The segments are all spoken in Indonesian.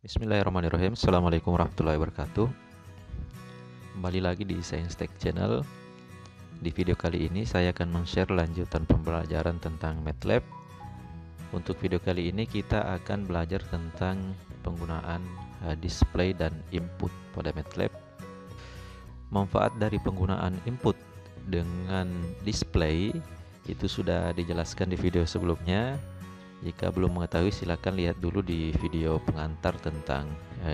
Bismillahirrahmanirrahim. Assalamualaikum warahmatullahi wabarakatuh. Kembali lagi di Science Tech Channel. Di video kali ini saya akan men-share lanjutan pembelajaran tentang MATLAB. Untuk video kali ini kita akan belajar tentang penggunaan display dan input pada MATLAB. Manfaat dari penggunaan input dengan display itu sudah dijelaskan di video sebelumnya. Jika belum mengetahui, silakan lihat dulu di video pengantar tentang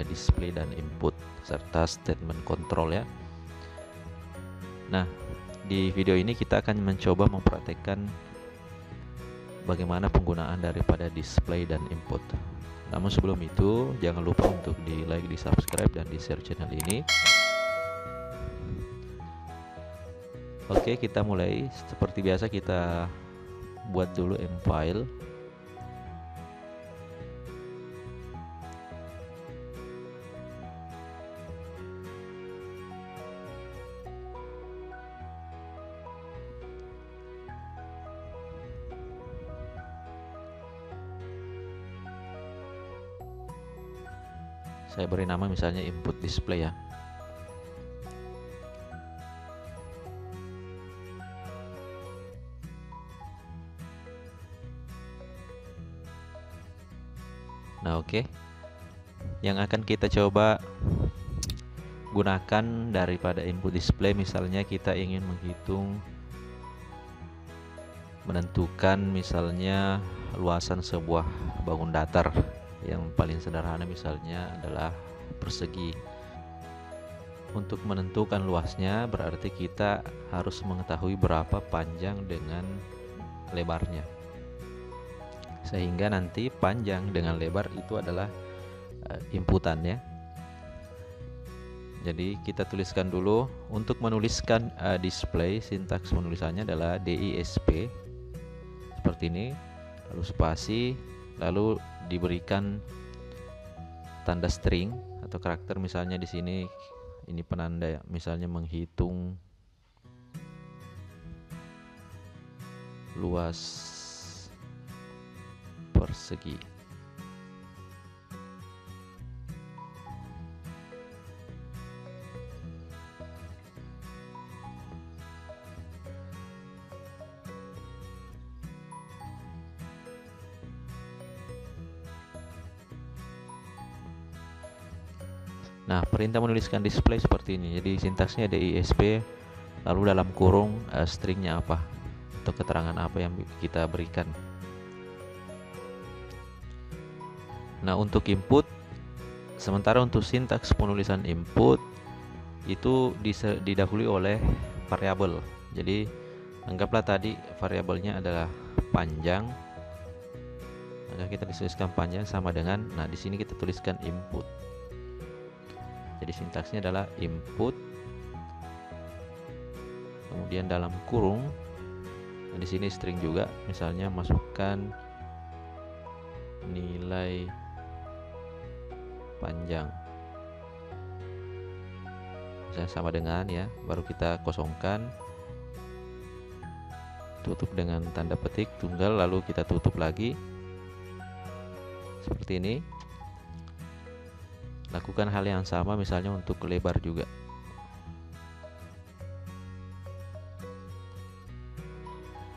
display dan input serta statement control ya. Nah, di video ini kita akan mencoba mempraktekkan bagaimana penggunaan daripada display dan input. Namun sebelum itu, jangan lupa untuk di like, di subscribe, dan di share channel ini. Oke, kita mulai. Seperti biasa kita buat dulu M-file. Saya beri nama misalnya input display ya. Nah, oke. Yang akan kita coba gunakan daripada input display, misalnya kita ingin menentukan misalnya luasan sebuah bangun datar. Yang paling sederhana misalnya adalah persegi. Untuk menentukan luasnya berarti kita harus mengetahui berapa panjang dengan lebarnya, sehingga nanti panjang dengan lebar itu adalah inputannya. Jadi kita tuliskan dulu. Untuk menuliskan display, sintaks penulisannya adalah DISP seperti ini, lalu spasi, lalu diberikan tanda string atau karakter. Misalnya di sini ini penanda ya, misalnya menghitung luas persegi. Nah, perintah menuliskan display seperti ini. Jadi sintaksnya DISP, lalu dalam kurung stringnya apa atau keterangan apa yang kita berikan. Nah, untuk input, sementara untuk sintaks penulisan input itu didahului oleh variabel. Jadi anggaplah tadi variabelnya adalah panjang, maka kita tuliskan panjang sama dengan, nah di sini kita tuliskan input. Jadi sintaksnya adalah input, kemudian dalam kurung, nah di sini string juga, misalnya masukkan nilai panjang, misalnya sama dengan ya, baru kita kosongkan, tutup dengan tanda petik tunggal, lalu kita tutup lagi seperti ini. Lakukan hal yang sama misalnya untuk lebar juga.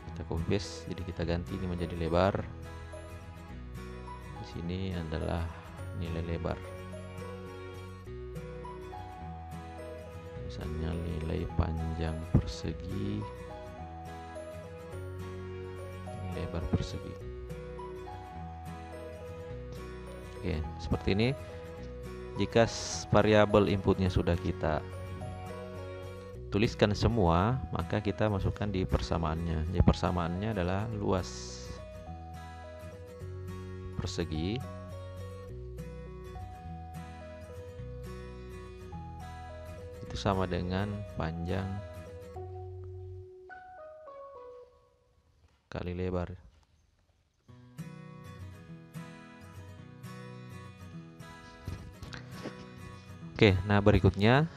Kita copy paste, jadi kita ganti ini menjadi lebar. Di sini adalah nilai lebar. Misalnya nilai panjang persegi, nilai lebar persegi. Oke, seperti ini. Jika variabel inputnya sudah kita tuliskan semua, maka kita masukkan di persamaannya. Jadi persamaannya adalah luas persegi itu sama dengan panjang kali lebar. Oke, nah berikutnya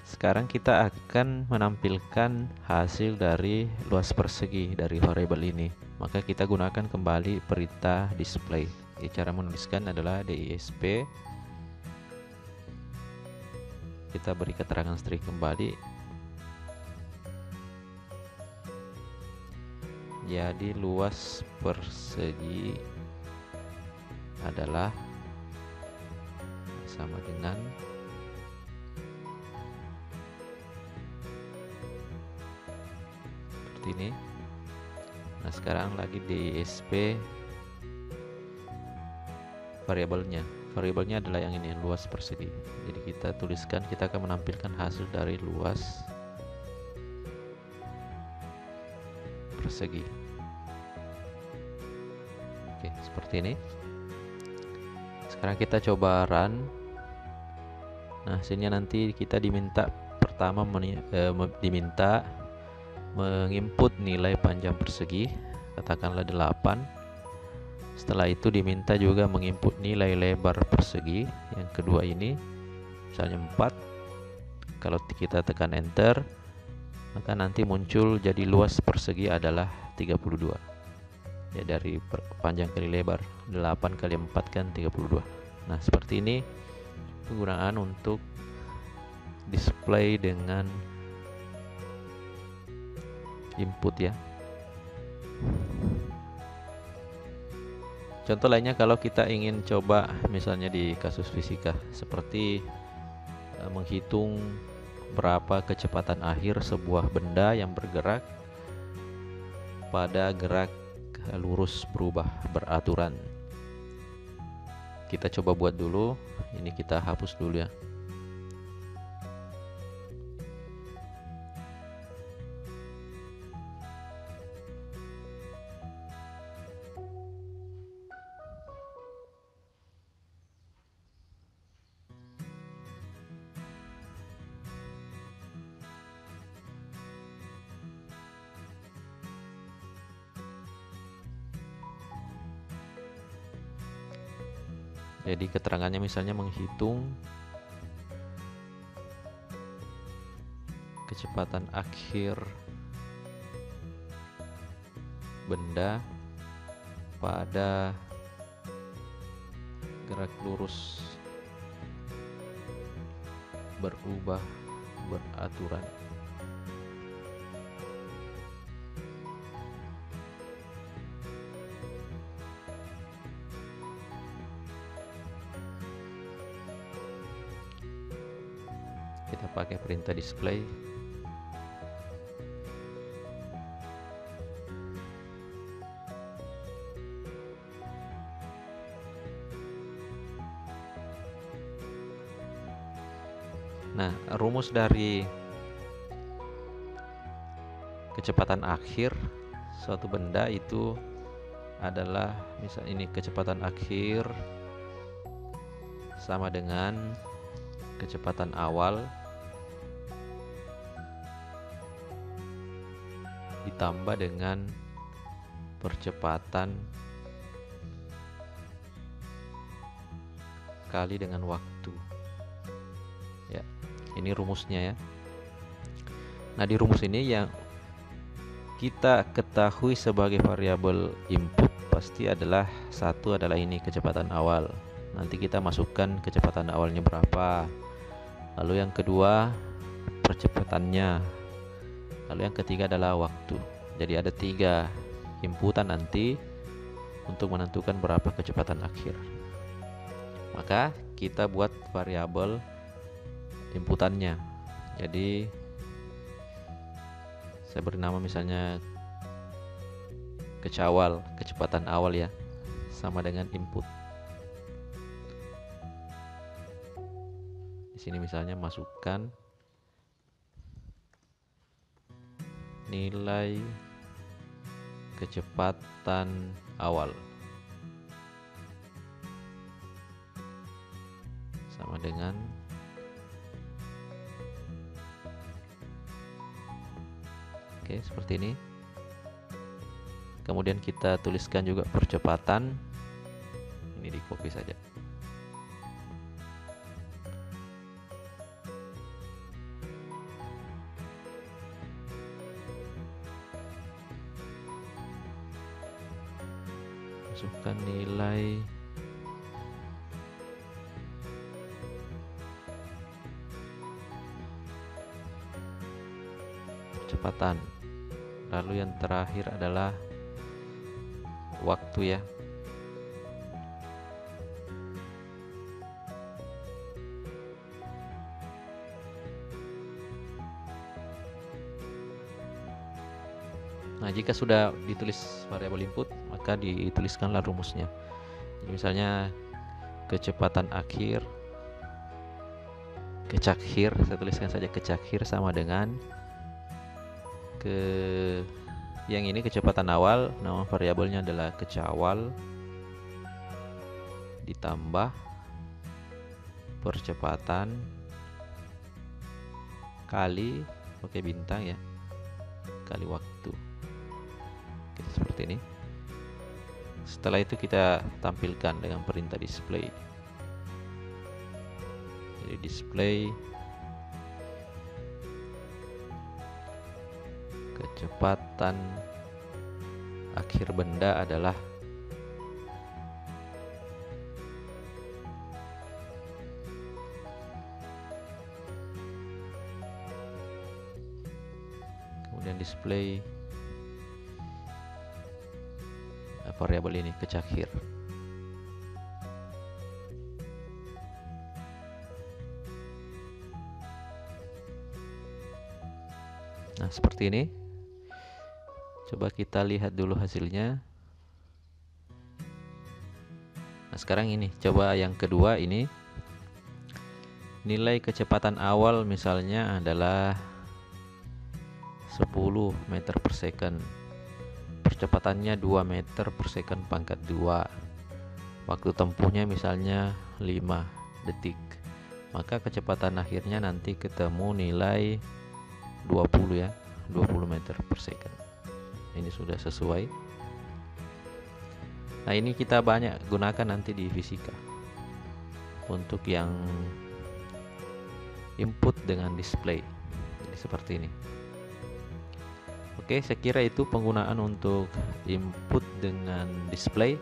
sekarang kita akan menampilkan hasil dari luas persegi dari variabel ini. Maka kita gunakan kembali perintah display. Cara menuliskan adalah DISP. Kita beri keterangan string kembali. Jadi luas persegi adalah sama dengan seperti ini. Nah, sekarang lagi DISP variabelnya adalah yang ini, luas persegi. Jadi kita tuliskan, kita akan menampilkan hasil dari luas persegi. Oke, seperti ini. Sekarang kita coba run. Nah, sini nanti kita diminta pertama diminta menginput nilai panjang persegi, katakanlah 8. Setelah itu diminta juga menginput nilai lebar persegi yang kedua ini, misalnya 4. Kalau kita tekan enter, maka nanti muncul jadi luas persegi adalah 32. Ya, dari panjang kali lebar, 8 kali 4 kan 32. Nah, seperti ini penggunaan untuk display dengan input ya. Contoh lainnya kalau kita ingin coba misalnya di kasus fisika seperti menghitung berapa kecepatan akhir sebuah benda yang bergerak pada gerak lurus berubah beraturan. Kita coba buat dulu. Ini kita hapus dulu ya. Jadi keterangannya misalnya menghitung kecepatan akhir benda pada gerak lurus berubah beraturan. Kita pakai perintah display. Nah, rumus dari kecepatan akhir suatu benda itu adalah, misal ini kecepatan akhir sama dengan kecepatan awal ditambah dengan percepatan kali dengan waktu. Ya, ini rumusnya ya. Nah, di rumus ini yang kita ketahui sebagai variabel input pasti adalah satu adalah ini kecepatan awal. Nanti kita masukkan kecepatan awalnya berapa. Lalu yang kedua percepatannya. Lalu yang ketiga adalah waktu. Jadi ada 3 inputan nanti untuk menentukan berapa kecepatan akhir. Maka kita buat variabel inputannya. Jadi saya beri nama misalnya kecawal, kecepatan awal ya, sama dengan input. Di sini misalnya masukkan nilai kecepatan awal sama dengan seperti ini. Kemudian kita tuliskan juga percepatan. Ini di copy saja. Masukkan nilai percepatan. Lalu yang terakhir adalah waktu ya. Nah, jika sudah ditulis variabel input, maka dituliskanlah rumusnya. Jadi misalnya kecepatan akhir, kecakhir, saya tuliskan saja kecakhir sama dengan yang ini kecepatan awal, nama variabelnya adalah kecawal, ditambah percepatan kali pakai bintang ya, kali waktu. Oke, seperti ini. Setelah itu kita tampilkan dengan perintah display. Jadi display kecepatan akhir benda adalah kemudian display variabel ini kecakhir. Nah, seperti ini. Coba kita lihat dulu hasilnya. Nah, sekarang ini coba yang kedua ini. Nilai kecepatan awal misalnya adalah 10 meter per second. Percepatannya 2 meter per second pangkat 2. Waktu tempuhnya misalnya 5 detik. Maka kecepatan akhirnya nanti ketemu nilai 20 ya, 20 meter per second. Ini sudah sesuai. Nah, ini kita banyak gunakan nanti di fisika untuk yang input dengan display. Jadi seperti ini. Oke, saya kira itu penggunaan untuk input dengan display.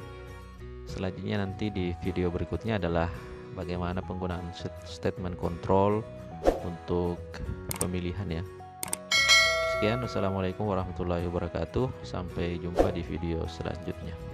Selanjutnya nanti di video berikutnya adalah bagaimana penggunaan statement control untuk pemilihan ya. Sekian, wassalamualaikum warahmatullahi wabarakatuh. Sampai jumpa di video selanjutnya.